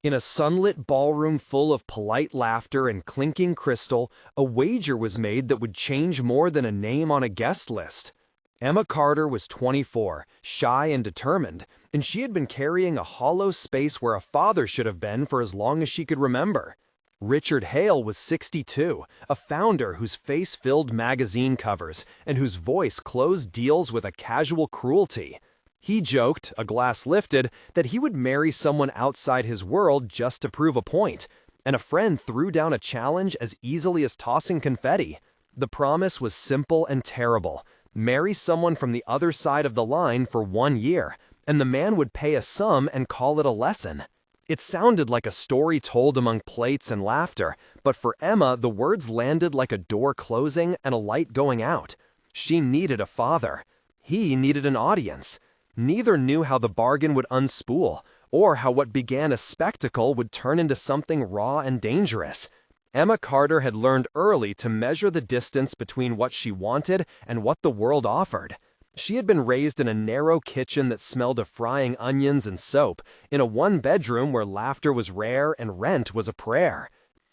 In a sunlit ballroom full of polite laughter and clinking crystal, a wager was made that would change more than a name on a guest list. Emma Carter was 24, shy and determined, and she had been carrying a hollow space where a father should have been for as long as she could remember. Richard Hale was 62, a founder whose face filled magazine covers and whose voice closed deals with a casual cruelty. He joked, a glass lifted, that he would marry someone outside his world just to prove a point, and a friend threw down a challenge as easily as tossing confetti. The promise was simple and terrible. Marry someone from the other side of the line for 1 year, and the man would pay a sum and call it a lesson. It sounded like a story told among plates and laughter, but for Emma the words landed like a door closing and a light going out. She needed a father. He needed an audience. Neither knew how the bargain would unspool, or how what began as spectacle would turn into something raw and dangerous. Emma Carter had learned early to measure the distance between what she wanted and what the world offered. She had been raised in a narrow kitchen that smelled of frying onions and soap, in a one-bedroom where laughter was rare and rent was a prayer.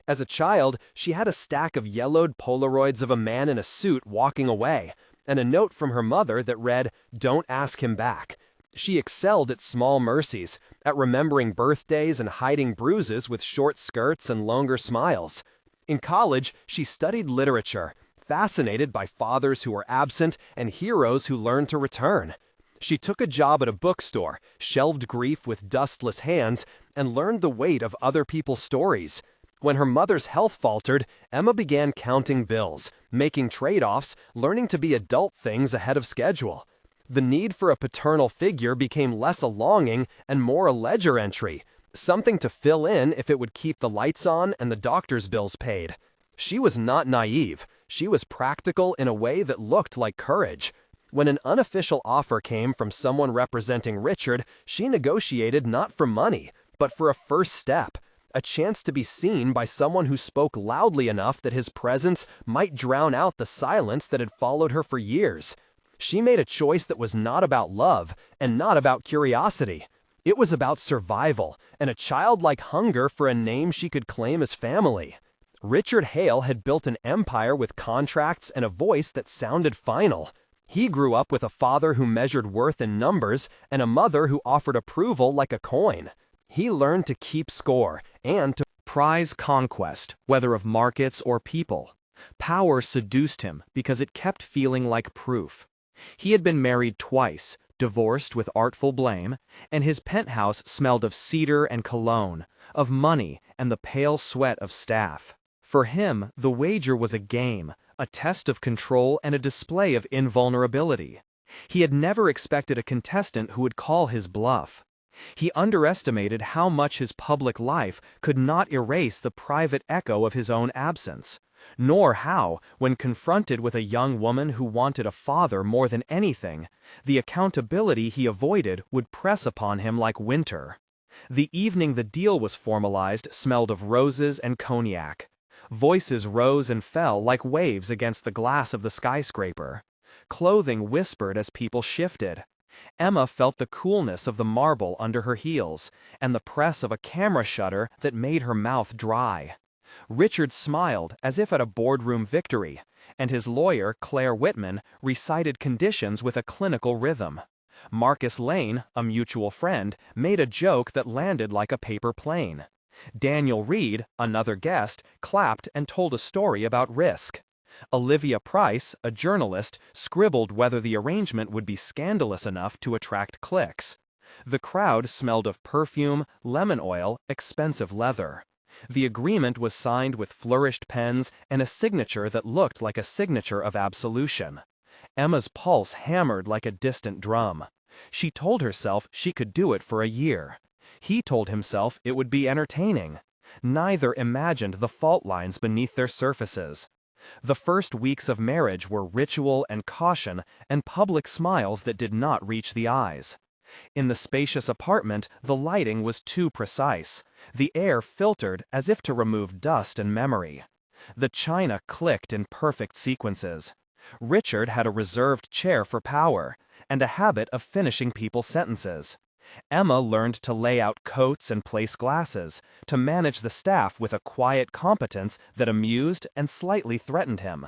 As a child, she had a stack of yellowed Polaroids of a man in a suit walking away, and a note from her mother that read, "Don't ask him back." She excelled at small mercies, at remembering birthdays and hiding bruises with short skirts and longer smiles. In college, she studied literature, fascinated by fathers who were absent and heroes who learned to return. She took a job at a bookstore, shelved grief with dustless hands, and learned the weight of other people's stories. When her mother's health faltered, Emma began counting bills, making trade-offs, learning to be adult things ahead of schedule. The need for a paternal figure became less a longing and more a ledger entry, something to fill in if it would keep the lights on and the doctor's bills paid. She was not naive. She was practical in a way that looked like courage. When an unofficial offer came from someone representing Richard, she negotiated not for money, but for a first step. A chance to be seen by someone who spoke loudly enough that his presence might drown out the silence that had followed her for years. She made a choice that was not about love and not about curiosity. It was about survival and a childlike hunger for a name she could claim as family. Richard Hale had built an empire with contracts and a voice that sounded final. He grew up with a father who measured worth in numbers and a mother who offered approval like a coin. He learned to keep score and to prize conquest, whether of markets or people. Power seduced him because it kept feeling like proof. He had been married twice, divorced with artful blame, and his penthouse smelled of cedar and cologne, of money and the pale sweat of staff. For him, the wager was a game, a test of control and a display of invulnerability. He had never expected a contestant who would call his bluff. He underestimated how much his public life could not erase the private echo of his own absence, nor how, when confronted with a young woman who wanted a father more than anything, the accountability he avoided would press upon him like winter. The evening the deal was formalized smelled of roses and cognac. Voices rose and fell like waves against the glass of the skyscraper. Clothing whispered as people shifted. Emma felt the coolness of the marble under her heels, and the press of a camera shutter that made her mouth dry. Richard smiled as if at a boardroom victory, and his lawyer, Claire Whitman, recited conditions with a clinical rhythm. Marcus Lane, a mutual friend, made a joke that landed like a paper plane. Daniel Reed, another guest, clapped and told a story about risk. Olivia Price, a journalist, scribbled whether the arrangement would be scandalous enough to attract clicks. The crowd smelled of perfume, lemon oil, expensive leather. The agreement was signed with flourished pens and a signature that looked like a signature of absolution. Emma's pulse hammered like a distant drum. She told herself she could do it for a year. He told himself it would be entertaining. Neither imagined the fault lines beneath their surfaces. The first weeks of marriage were ritual and caution and public smiles that did not reach the eyes. In the spacious apartment, the lighting was too precise. The air filtered as if to remove dust and memory. The china clicked in perfect sequences. Richard had a reserved chair for power, and a habit of finishing people's sentences. Emma learned to lay out coats and place glasses, to manage the staff with a quiet competence that amused and slightly threatened him.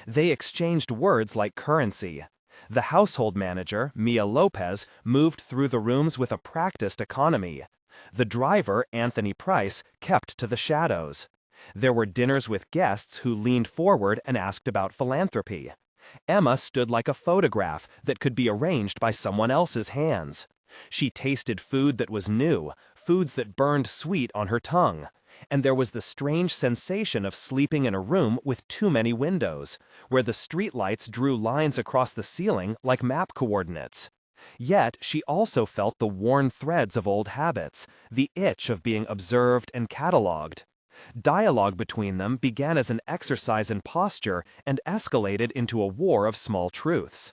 They exchanged words like currency. The household manager, Mia Lopez, moved through the rooms with a practiced economy. The driver, Anthony Price, kept to the shadows. There were dinners with guests who leaned forward and asked about philanthropy. Emma stood like a photograph that could be arranged by someone else's hands. She tasted food that was new, foods that burned sweet on her tongue. And there was the strange sensation of sleeping in a room with too many windows, where the streetlights drew lines across the ceiling like map coordinates. Yet she also felt the worn threads of old habits, the itch of being observed and catalogued. Dialogue between them began as an exercise in posture and escalated into a war of small truths.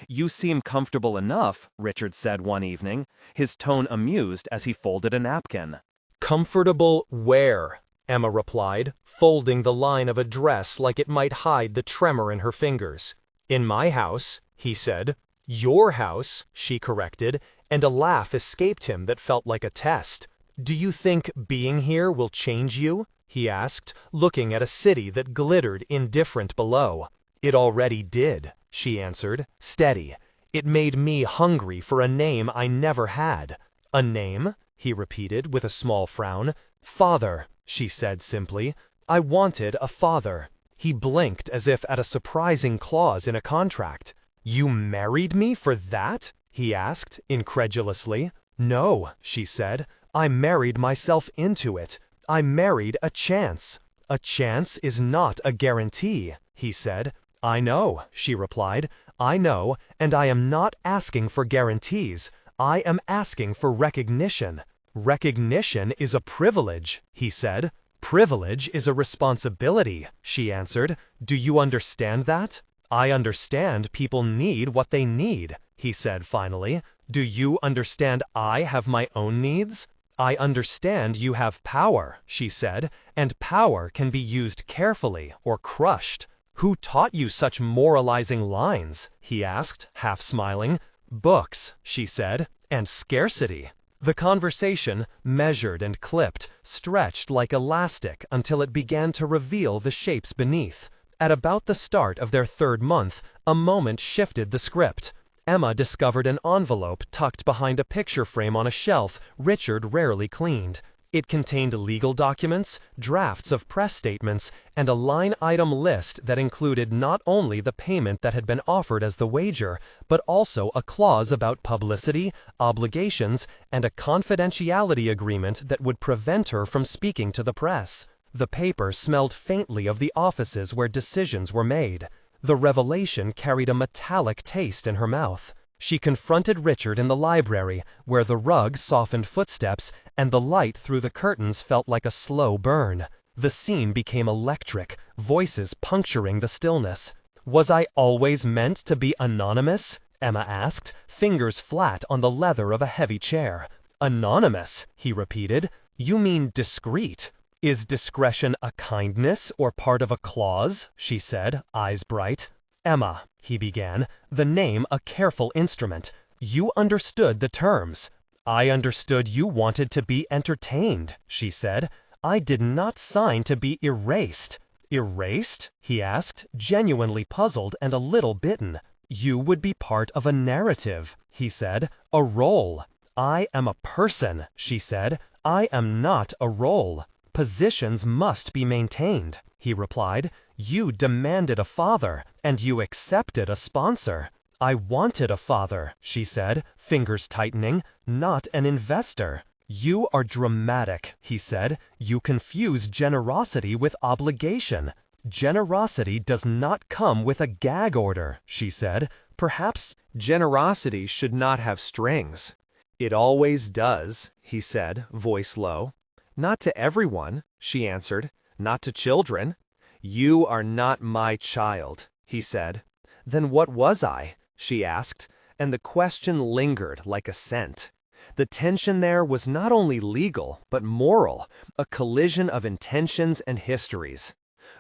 "You seem comfortable enough," Richard said one evening, his tone amused as he folded a napkin. "Comfortable where?" Emma replied, folding the line of a dress like it might hide the tremor in her fingers. "In my house," he said. "Your house," she corrected, and a laugh escaped him that felt like a test. "Do you think being here will change you?" he asked, looking at a city that glittered indifferent below. "It already did," she answered, steady. "It made me hungry for a name I never had." "A name?" he repeated with a small frown. "Father," she said simply. "I wanted a father." He blinked as if at a surprising clause in a contract. "You married me for that?" he asked, incredulously. "No," she said. "I married myself into it. I married a chance." "A chance is not a guarantee," he said. "I know," she replied. "I know, and I am not asking for guarantees. I am asking for recognition." "Recognition is a privilege," he said. "Privilege is a responsibility," she answered. "Do you understand that?" "I understand people need what they need," he said finally. "Do you understand I have my own needs?" "I understand you have power," she said, "and power can be used carefully or crushed." "Who taught you such moralizing lines?" he asked, half smiling. "Books," she said, "and scarcity." The conversation, measured and clipped, stretched like elastic until it began to reveal the shapes beneath. At about the start of their third month, a moment shifted the script. Emma discovered an envelope tucked behind a picture frame on a shelf Richard rarely cleaned. It contained legal documents, drafts of press statements, and a line-item list that included not only the payment that had been offered as the wager, but also a clause about publicity, obligations, and a confidentiality agreement that would prevent her from speaking to the press. The paper smelled faintly of the offices where decisions were made. The revelation carried a metallic taste in her mouth. She confronted Richard in the library, where the rug softened footsteps, and the light through the curtains felt like a slow burn. The scene became electric, voices puncturing the stillness. "Was I always meant to be anonymous?" Emma asked, fingers flat on the leather of a heavy chair. "Anonymous," he repeated. "You mean discreet." "Is discretion a kindness or part of a clause?" she said, eyes bright. "Emma," he began, "the name a careful instrument. You understood the terms." "I understood you wanted to be entertained," she said. "I did not sign to be erased." "Erased?" he asked, genuinely puzzled and a little bitten. "You would be part of a narrative," he said, "a role." "I am a person," she said. "I am not a role." "Positions must be maintained," he replied. "You demanded a father, and you accepted a sponsor." "I wanted a father," she said, fingers tightening, "not an investor." "You are dramatic," he said. "You confuse generosity with obligation." "Generosity does not come with a gag order," she said. "Perhaps generosity should not have strings." "It always does," he said, voice low. "Not to everyone," she answered. "Not to children." "You are not my child," he said. "Then what was I?" she asked, and the question lingered like a scent. The tension there was not only legal, but moral, a collision of intentions and histories.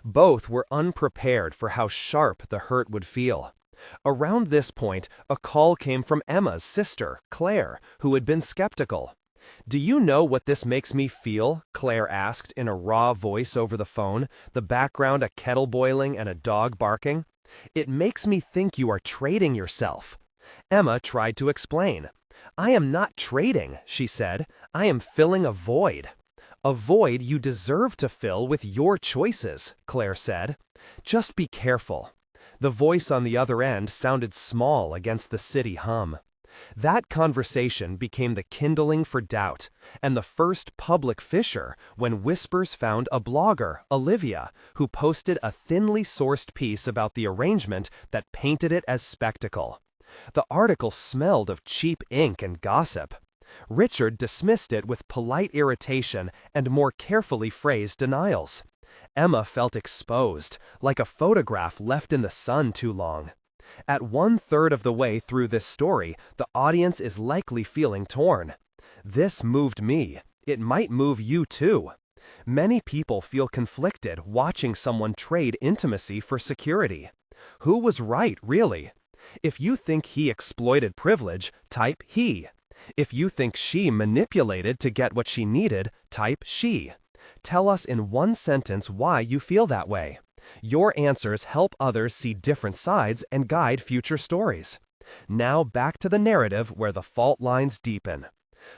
Both were unprepared for how sharp the hurt would feel. Around this point, a call came from Emma's sister, Claire, who had been skeptical. "Do you know what this makes me feel?" Claire asked in a raw voice over the phone, the background a kettle boiling and a dog barking. "It makes me think you are trading yourself." Emma tried to explain. "I am not trading," she said. "I am filling a void." "A void you deserve to fill with your choices," Claire said. "Just be careful." The voice on the other end sounded small against the city hum. That conversation became the kindling for doubt, and the first public fissure when whispers found a blogger, Olivia, who posted a thinly sourced piece about the arrangement that painted it as spectacle. The article smelled of cheap ink and gossip. Richard dismissed it with polite irritation and more carefully phrased denials. Emma felt exposed, like a photograph left in the sun too long. At 1/3 of the way through this story, the audience is likely feeling torn. "This moved me. It might move you too." Many people feel conflicted watching someone trade intimacy for security. Who was right, really? If you think he exploited privilege, type he. If you think she manipulated to get what she needed, type she. Tell us in one sentence why you feel that way. Your answers help others see different sides and guide future stories. Now back to the narrative where the fault lines deepen.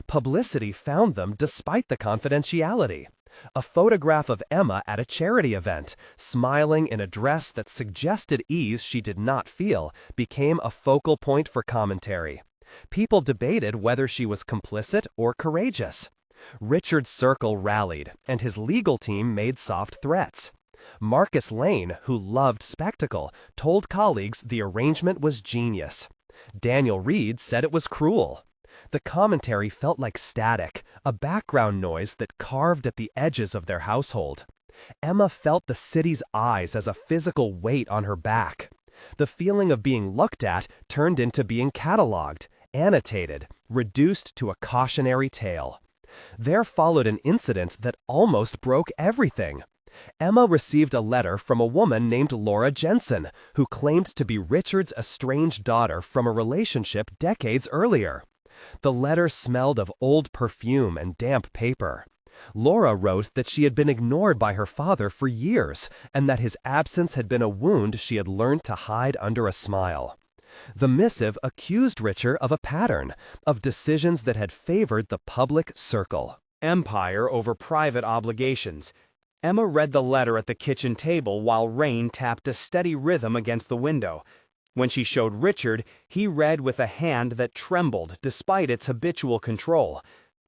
Publicity found them despite the confidentiality. A photograph of Emma at a charity event, smiling in a dress that suggested ease she did not feel, became a focal point for commentary. People debated whether she was complicit or courageous. Richard's circle rallied, and his legal team made soft threats. Marcus Lane, who loved spectacle, told colleagues the arrangement was genius. Daniel Reed said it was cruel. The commentary felt like static, a background noise that carved at the edges of their household. Emma felt the city's eyes as a physical weight on her back. The feeling of being looked at turned into being catalogued, annotated, reduced to a cautionary tale. There followed an incident that almost broke everything. Emma received a letter from a woman named Laura Jensen, who claimed to be Richard's estranged daughter from a relationship decades earlier. The letter smelled of old perfume and damp paper. Laura wrote that she had been ignored by her father for years, and that his absence had been a wound she had learned to hide under a smile. The missive accused Richard of a pattern, of decisions that had favored the public circle. Empire over private obligations. Emma read the letter at the kitchen table while rain tapped a steady rhythm against the window. When she showed Richard, he read with a hand that trembled despite its habitual control.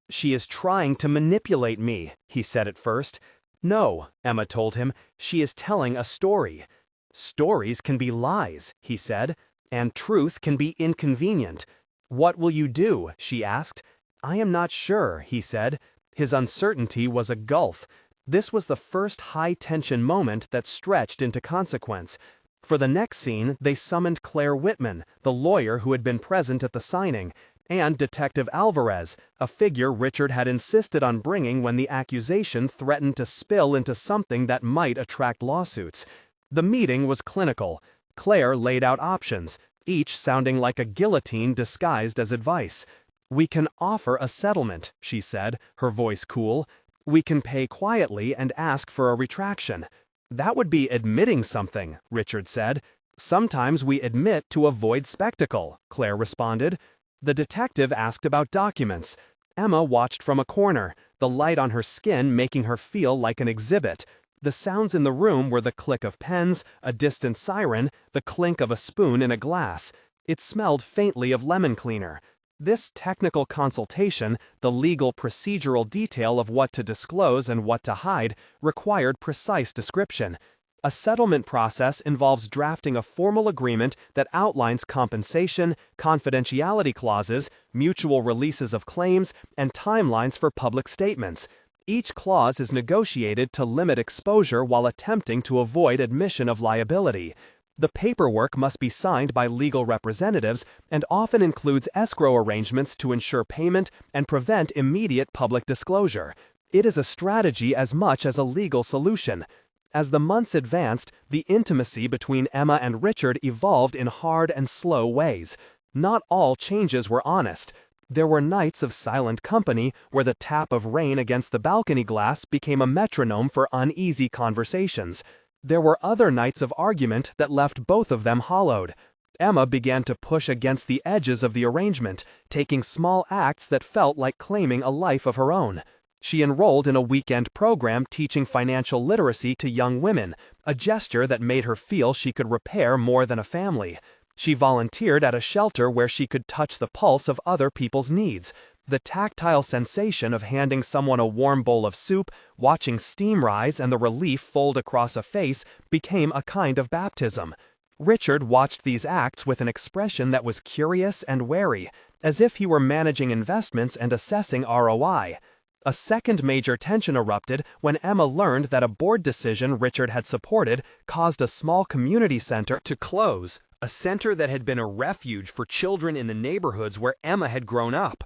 "She is trying to manipulate me," he said at first. "No," Emma told him, "she is telling a story." "Stories can be lies," he said, "and truth can be inconvenient." "What will you do?" she asked. "I am not sure," he said. His uncertainty was a gulf. This was the first high-tension moment that stretched into consequence. For the next scene, they summoned Claire Whitman, the lawyer who had been present at the signing, and Detective Alvarez, a figure Richard had insisted on bringing when the accusation threatened to spill into something that might attract lawsuits. The meeting was clinical. Claire laid out options, each sounding like a guillotine disguised as advice. "We can offer a settlement," she said, her voice cool. "We can pay quietly and ask for a retraction." "That would be admitting something," Richard said. "Sometimes we admit to avoid spectacle," Claire responded. The detective asked about documents. Emma watched from a corner, the light on her skin making her feel like an exhibit. The sounds in the room were the click of pens, a distant siren, the clink of a spoon in a glass. It smelled faintly of lemon cleaner. This technical consultation, the legal procedural detail of what to disclose and what to hide, required precise description. A settlement process involves drafting a formal agreement that outlines compensation, confidentiality clauses, mutual releases of claims, and timelines for public statements. Each clause is negotiated to limit exposure while attempting to avoid admission of liability. The paperwork must be signed by legal representatives and often includes escrow arrangements to ensure payment and prevent immediate public disclosure. It is a strategy as much as a legal solution. As the months advanced, the intimacy between Emma and Richard evolved in hard and slow ways. Not all changes were honest. There were nights of silent company where the tap of rain against the balcony glass became a metronome for uneasy conversations. There were other nights of argument that left both of them hollowed. Emma began to push against the edges of the arrangement, taking small acts that felt like claiming a life of her own. She enrolled in a weekend program teaching financial literacy to young women, a gesture that made her feel she could repair more than a family. She volunteered at a shelter where she could touch the pulse of other people's needs. The tactile sensation of handing someone a warm bowl of soup, watching steam rise and the relief fold across a face became a kind of baptism. Richard watched these acts with an expression that was curious and wary, as if he were managing investments and assessing ROI. A second major tension erupted when Emma learned that a board decision Richard had supported caused a small community center to close, a center that had been a refuge for children in the neighborhoods where Emma had grown up.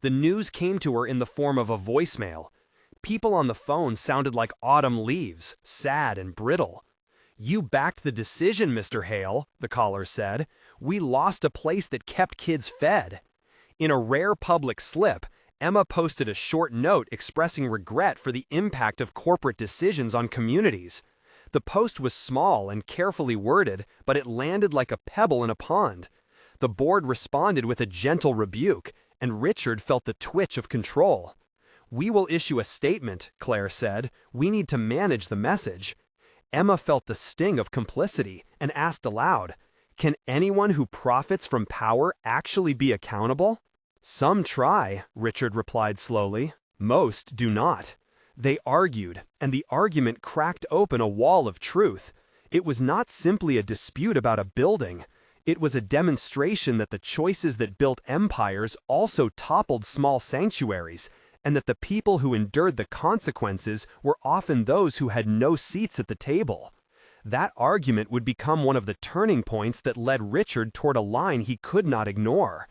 The news came to her in the form of a voicemail. People on the phone sounded like autumn leaves, sad and brittle. "You backed the decision, Mr. Hale," the caller said. "We lost a place that kept kids fed." In a rare public slip, Emma posted a short note expressing regret for the impact of corporate decisions on communities. The post was small and carefully worded, but it landed like a pebble in a pond. The board responded with a gentle rebuke, and Richard felt the twitch of control. "We will issue a statement," Claire said. "We need to manage the message." Emma felt the sting of complicity and asked aloud, "Can anyone who profits from power actually be accountable?" "Some try," Richard replied slowly. "Most do not." They argued, and the argument cracked open a wall of truth. It was not simply a dispute about a building. It was a demonstration that the choices that built empires also toppled small sanctuaries, and that the people who endured the consequences were often those who had no seats at the table. That argument would become one of the turning points that led Richard toward a line he could not ignore.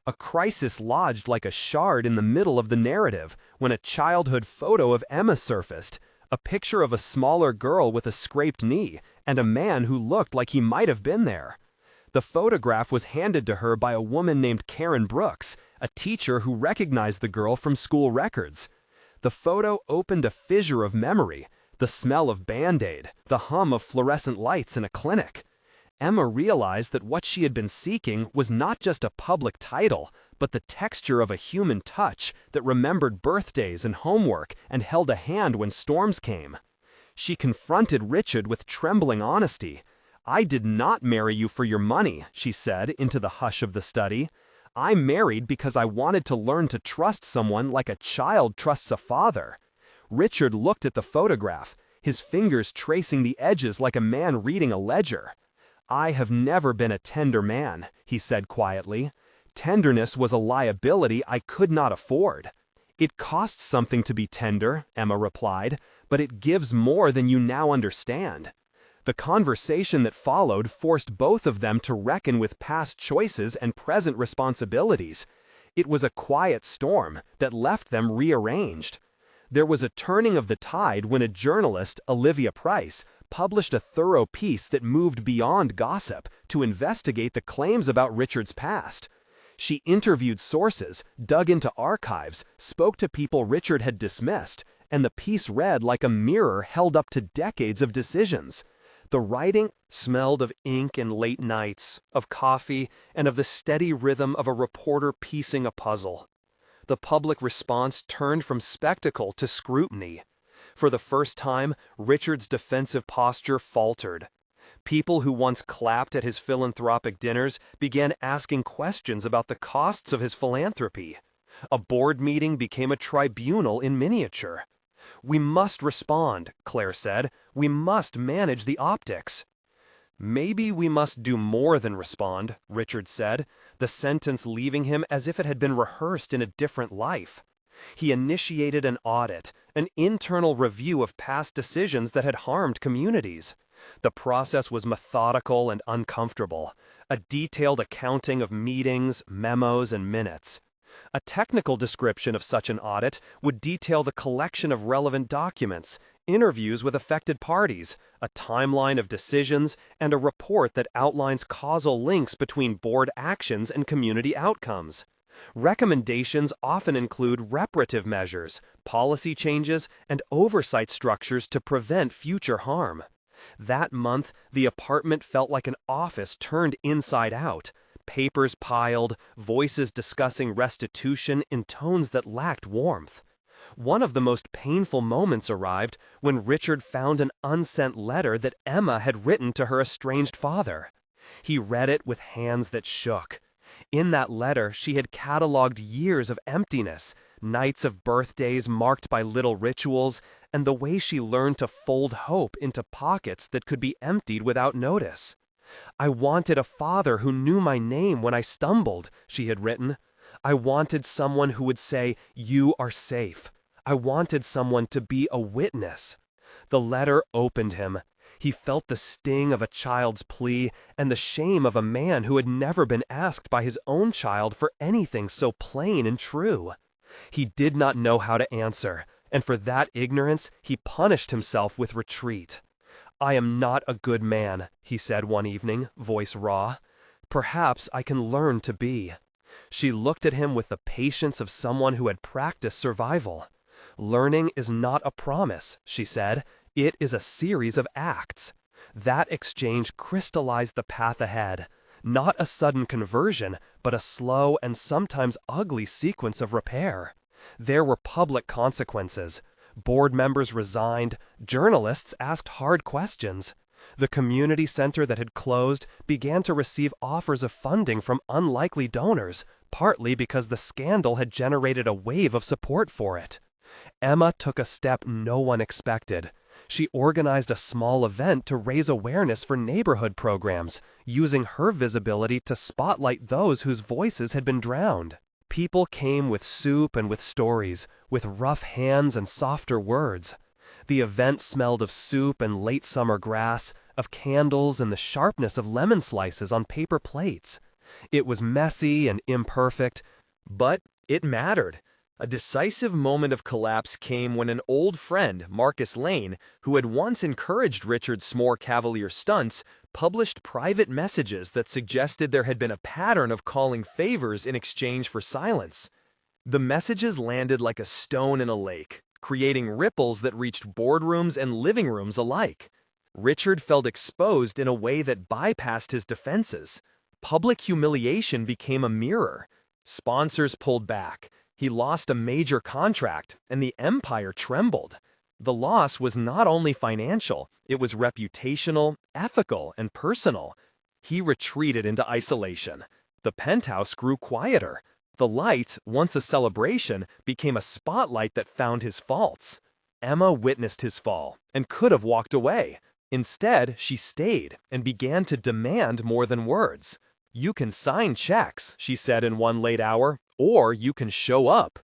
A crisis lodged like a shard in the middle of the narrative when a childhood photo of Emma surfaced, a picture of a smaller girl with a scraped knee and a man who looked like he might have been there. The photograph was handed to her by a woman named Karen Brooks, a teacher who recognized the girl from school records. The photo opened a fissure of memory, the smell of Band-Aid, the hum of fluorescent lights in a clinic. Emma realized that what she had been seeking was not just a public title, but the texture of a human touch that remembered birthdays and homework and held a hand when storms came. She confronted Richard with trembling honesty. "I did not marry you for your money," she said into the hush of the study. "I married because I wanted to learn to trust someone like a child trusts a father." Richard looked at the photograph, his fingers tracing the edges like a man reading a ledger. "I have never been a tender man," he said quietly. "Tenderness was a liability I could not afford." "It costs something to be tender," Emma replied, "but it gives more than you now understand." The conversation that followed forced both of them to reckon with past choices and present responsibilities. It was a quiet storm that left them rearranged. There was a turning of the tide when a journalist, Olivia Price, published a thorough piece that moved beyond gossip to investigate the claims about Richard's past. She interviewed sources, dug into archives, spoke to people Richard had dismissed, and the piece read like a mirror held up to decades of decisions. The writing smelled of ink and late nights, of coffee, and of the steady rhythm of a reporter piecing a puzzle. The public response turned from spectacle to scrutiny. For the first time, Richard's defensive posture faltered. People who once clapped at his philanthropic dinners began asking questions about the costs of his philanthropy. A board meeting became a tribunal in miniature. "We must respond," Claire said. "We must manage the optics." "Maybe we must do more than respond," Richard said, the sentence leaving him as if it had been rehearsed in a different life. He initiated an audit, an internal review of past decisions that had harmed communities. The process was methodical and uncomfortable, a detailed accounting of meetings, memos, and minutes. A technical description of such an audit would detail the collection of relevant documents, interviews with affected parties, a timeline of decisions, and a report that outlines causal links between board actions and community outcomes. Recommendations often include reparative measures, policy changes, and oversight structures to prevent future harm. That month, the apartment felt like an office turned inside out. Papers piled, voices discussing restitution in tones that lacked warmth. One of the most painful moments arrived when Richard found an unsent letter that Emma had written to her estranged father. He read it with hands that shook. In that letter, she had cataloged years of emptiness, nights of birthdays marked by little rituals, and the way she learned to fold hope into pockets that could be emptied without notice. "I wanted a father who knew my name when I stumbled," she had written. "I wanted someone who would say, 'You are safe.' I wanted someone to be a witness." The letter opened him. He felt the sting of a child's plea and the shame of a man who had never been asked by his own child for anything so plain and true. He did not know how to answer, and for that ignorance he punished himself with retreat. "I am not a good man," he said one evening, voice raw. "Perhaps I can learn to be." She looked at him with the patience of someone who had practiced survival. "Learning is not a promise," she said. "It is a series of acts." That exchange crystallized the path ahead. Not a sudden conversion, but a slow and sometimes ugly sequence of repair. There were public consequences. Board members resigned, journalists asked hard questions. The community center that had closed began to receive offers of funding from unlikely donors, partly because the scandal had generated a wave of support for it. Emma took a step no one expected. She organized a small event to raise awareness for neighborhood programs, using her visibility to spotlight those whose voices had been drowned. People came with soup and with stories, with rough hands and softer words. The event smelled of soup and late summer grass, of candles and the sharpness of lemon slices on paper plates. It was messy and imperfect, but it mattered. A decisive moment of collapse came when an old friend, Marcus Lane, who had once encouraged Richard's more cavalier stunts, published private messages that suggested there had been a pattern of calling favors in exchange for silence. The messages landed like a stone in a lake, creating ripples that reached boardrooms and living rooms alike. Richard felt exposed in a way that bypassed his defenses. Public humiliation became a mirror. Sponsors pulled back. He lost a major contract, and the empire trembled. The loss was not only financial, it was reputational, ethical, and personal. He retreated into isolation. The penthouse grew quieter. The light, once a celebration, became a spotlight that found his faults. Emma witnessed his fall and could have walked away. Instead, she stayed and began to demand more than words. "You can sign checks," she said in one late hour, "or you can show up."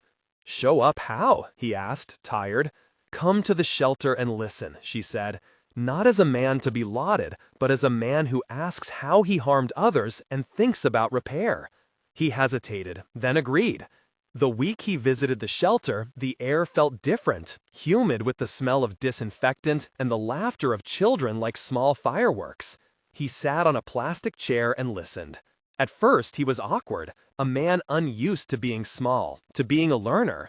"Show up how?" he asked, tired. "Come to the shelter and listen," she said, "not as a man to be lauded, but as a man who asks how he harmed others and thinks about repair." He hesitated, then agreed. The week he visited the shelter, the air felt different, humid with the smell of disinfectant and the laughter of children like small fireworks. He sat on a plastic chair and listened. At first, he was awkward, a man unused to being small, to being a learner.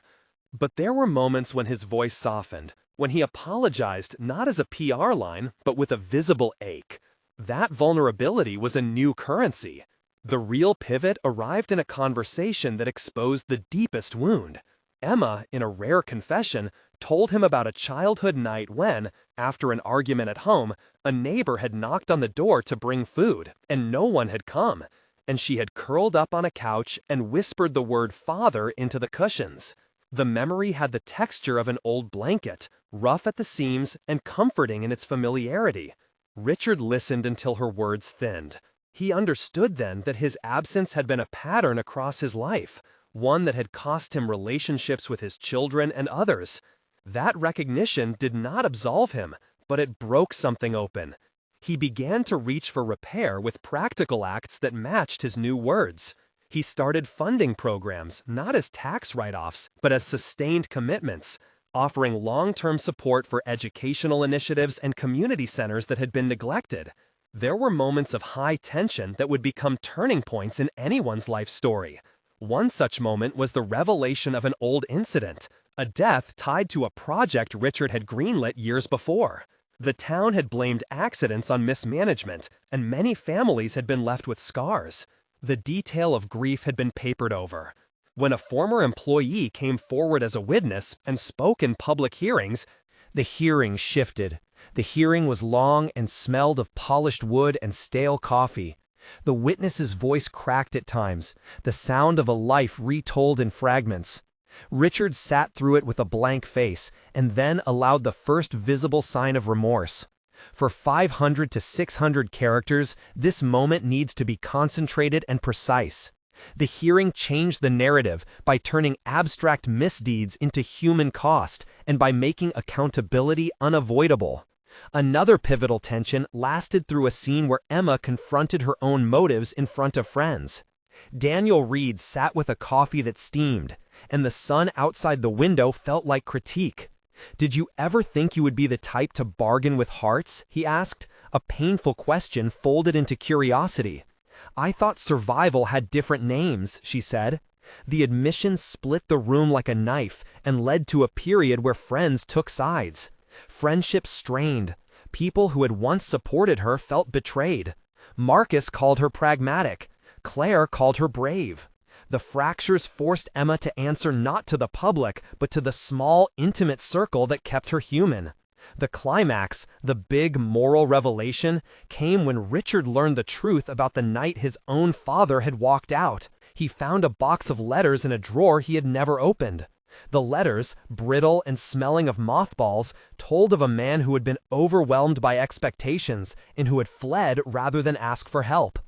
But there were moments when his voice softened, when he apologized not as a PR line, but with a visible ache. That vulnerability was a new currency. The real pivot arrived in a conversation that exposed the deepest wound. Emma, in a rare confession, told him about a childhood night when, after an argument at home, a neighbor had knocked on the door to bring food, and no one had come. And she had curled up on a couch and whispered the word "father" into the cushions. The memory had the texture of an old blanket, rough at the seams and comforting in its familiarity. Richard listened until her words thinned. He understood then that his absence had been a pattern across his life, one that had cost him relationships with his children and others. That recognition did not absolve him, but it broke something open. He began to reach for repair with practical acts that matched his new words. He started funding programs not as tax write-offs, but as sustained commitments, offering long-term support for educational initiatives and community centers that had been neglected. There were moments of high tension that would become turning points in anyone's life story. One such moment was the revelation of an old incident, a death tied to a project Richard had greenlit years before. The town had blamed accidents on mismanagement, and many families had been left with scars. The detail of grief had been papered over. When a former employee came forward as a witness and spoke in public hearings, the hearing shifted. The hearing was long and smelled of polished wood and stale coffee. The witness's voice cracked at times, the sound of a life retold in fragments. Richard sat through it with a blank face, and then allowed the first visible sign of remorse. For 500 to 600 characters, this moment needs to be concentrated and precise. The hearing changed the narrative by turning abstract misdeeds into human cost and by making accountability unavoidable. Another pivotal tension lasted through a scene where Emma confronted her own motives in front of friends. Daniel Reed sat with a coffee that steamed, and the sun outside the window felt like critique. "Did you ever think you would be the type to bargain with hearts?" he asked, a painful question folded into curiosity. "I thought survival had different names," she said. The admission split the room like a knife and led to a period where friends took sides. Friendships strained. People who had once supported her felt betrayed. Marcus called her pragmatic. Claire called her brave. The fractures forced Emma to answer not to the public, but to the small, intimate circle that kept her human. The climax, the big moral revelation, came when Richard learned the truth about the night his own father had walked out. He found a box of letters in a drawer he had never opened. The letters, brittle and smelling of mothballs, told of a man who had been overwhelmed by expectations and who had fled rather than ask for help.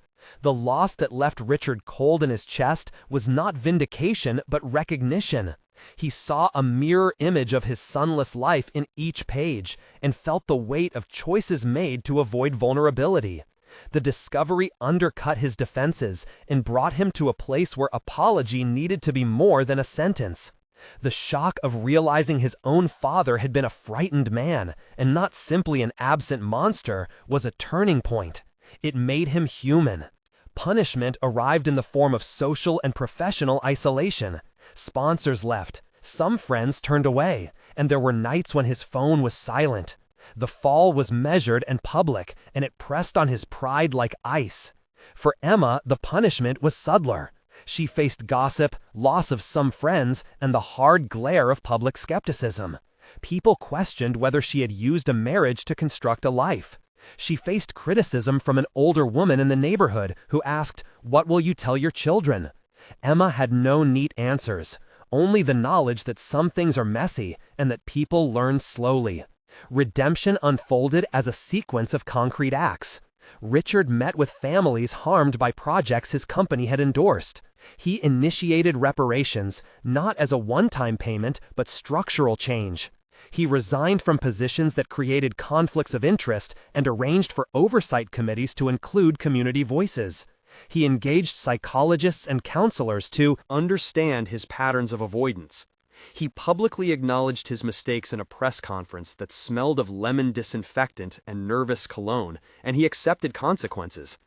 The loss that left Richard cold in his chest was not vindication but recognition. He saw a mirror image of his sunless life in each page and felt the weight of choices made to avoid vulnerability. The discovery undercut his defenses and brought him to a place where apology needed to be more than a sentence. The shock of realizing his own father had been a frightened man, and not simply an absent monster, was a turning point. It made him human. Punishment arrived in the form of social and professional isolation. Sponsors left, some friends turned away, and there were nights when his phone was silent. The fall was measured and public, and it pressed on his pride like ice. For Emma, the punishment was subtler. She faced gossip, loss of some friends, and the hard glare of public skepticism. People questioned whether she had used a marriage to construct a life. She faced criticism from an older woman in the neighborhood who asked, "What will you tell your children?" Emma had no neat answers, only the knowledge that some things are messy and that people learn slowly. Redemption unfolded as a sequence of concrete acts. Richard met with families harmed by projects his company had endorsed. He initiated reparations, not as a one-time payment, but structural change. He resigned from positions that created conflicts of interest and arranged for oversight committees to include community voices. He engaged psychologists and counselors to understand his patterns of avoidance. He publicly acknowledged his mistakes in a press conference that smelled of lemon disinfectant and nervous cologne, and he accepted consequences.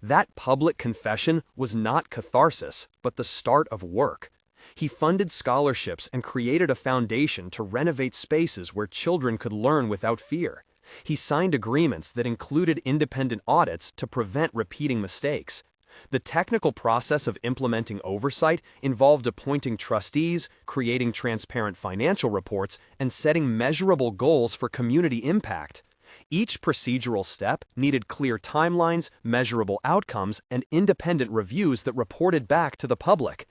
That public confession was not catharsis, but the start of work. He funded scholarships and created a foundation to renovate spaces where children could learn without fear. He signed agreements that included independent audits to prevent repeating mistakes. The technical process of implementing oversight involved appointing trustees, creating transparent financial reports, and setting measurable goals for community impact. Each procedural step needed clear timelines, measurable outcomes, and independent reviews that reported back to the public.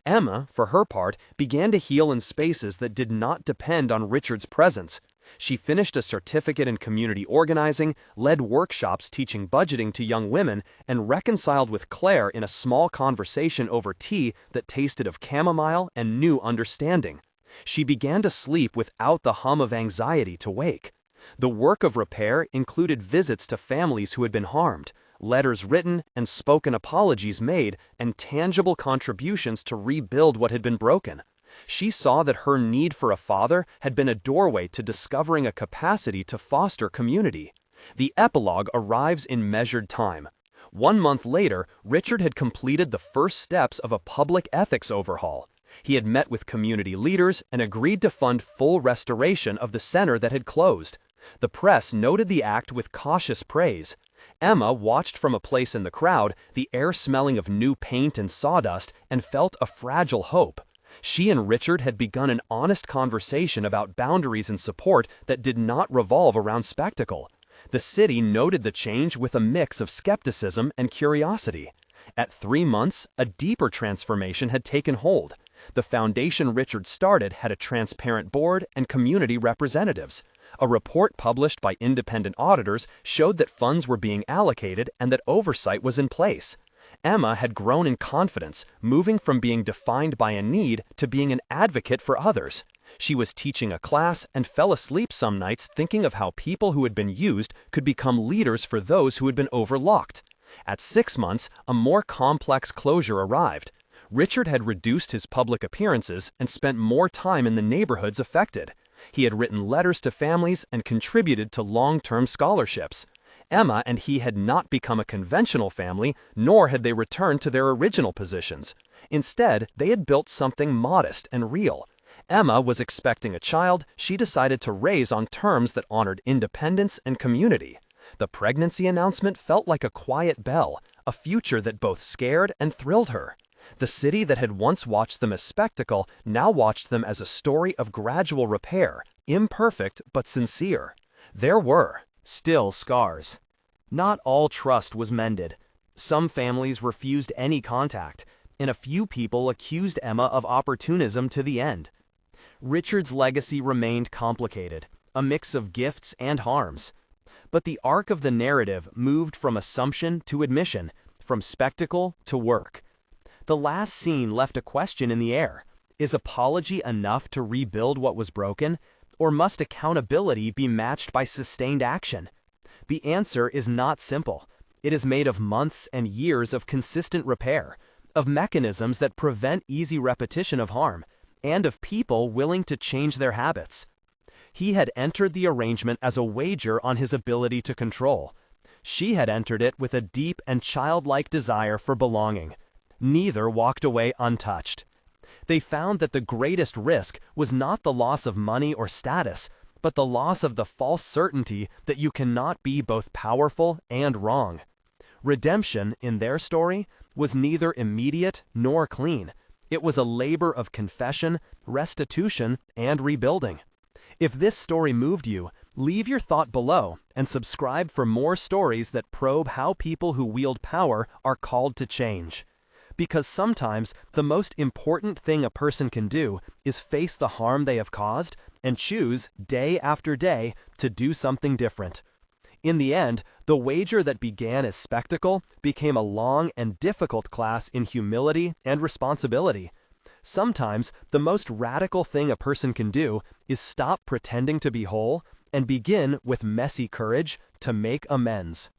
Emma, for her part, began to heal in spaces that did not depend on Richard's presence. She finished a certificate in community organizing, led workshops teaching budgeting to young women, and reconciled with Claire in a small conversation over tea that tasted of chamomile and new understanding. She began to sleep without the hum of anxiety to wake. The work of repair included visits to families who had been harmed, letters written and spoken apologies made, and tangible contributions to rebuild what had been broken. She saw that her need for a father had been a doorway to discovering a capacity to foster community. The epilogue arrives in measured time. 1 month later, Richard had completed the first steps of a public ethics overhaul. He had met with community leaders and agreed to fund full restoration of the center that had closed. The press noted the act with cautious praise. Emma watched from a place in the crowd, the air smelling of new paint and sawdust, and felt a fragile hope. She and Richard had begun an honest conversation about boundaries and support that did not revolve around spectacle. The city noted the change with a mix of skepticism and curiosity. At 3 months, a deeper transformation had taken hold. The foundation Richard started had a transparent board and community representatives. A report published by independent auditors showed that funds were being allocated and that oversight was in place. Emma had grown in confidence, moving from being defined by a need to being an advocate for others. She was teaching a class and fell asleep some nights thinking of how people who had been used could become leaders for those who had been overlooked. At 6 months, a more complex closure arrived. Richard had reduced his public appearances and spent more time in the neighborhoods affected. He had written letters to families and contributed to long-term scholarships. Emma and he had not become a conventional family, nor had they returned to their original positions. Instead, they had built something modest and real. Emma was expecting a child she decided to raise on terms that honored independence and community. The pregnancy announcement felt like a quiet bell, a future that both scared and thrilled her. The city that had once watched them as spectacle now watched them as a story of gradual repair, imperfect but sincere. There were Still scars. Not all trust was mended. Some families refused any contact, and a few people accused Emma of opportunism to the end. Richard's legacy remained complicated, a mix of gifts and harms. But the arc of the narrative moved from assumption to admission, from spectacle to work. The last scene left a question in the air. Is apology enough to rebuild what was broken? Or must accountability be matched by sustained action? The answer is not simple. It is made of months and years of consistent repair, of mechanisms that prevent easy repetition of harm, and of people willing to change their habits. He had entered the arrangement as a wager on his ability to control. She had entered it with a deep and childlike desire for belonging. Neither walked away untouched. They found that the greatest risk was not the loss of money or status, but the loss of the false certainty that you cannot be both powerful and wrong. Redemption, in their story, was neither immediate nor clean. It was a labor of confession, restitution, and rebuilding. If this story moved you, leave your thought below and subscribe for more stories that probe how people who wield power are called to change. Because sometimes the most important thing a person can do is face the harm they have caused and choose, day after day, to do something different. In the end, the wager that began as spectacle became a long and difficult class in humility and responsibility. Sometimes the most radical thing a person can do is stop pretending to be whole and begin with messy courage to make amends.